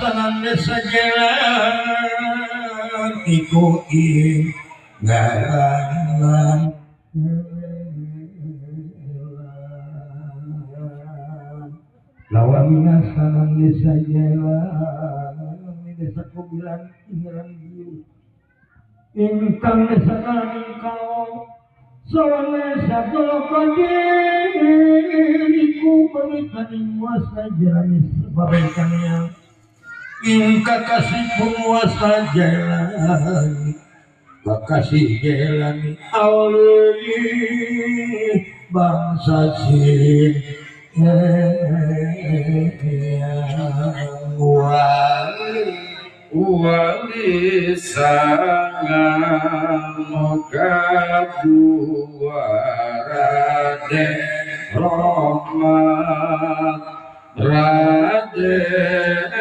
sanandesa jalan iku inggalan lawamina sanandesa jalan desa kubilan inggalan biu ingkang desa kalingkau sawana sabdo kadiriku pemikaning wasa jalani sebabaikannya ingka kasih penguasa jalani kakasih jalani auli bangsa sin wali sangang kabuarade rahmat raden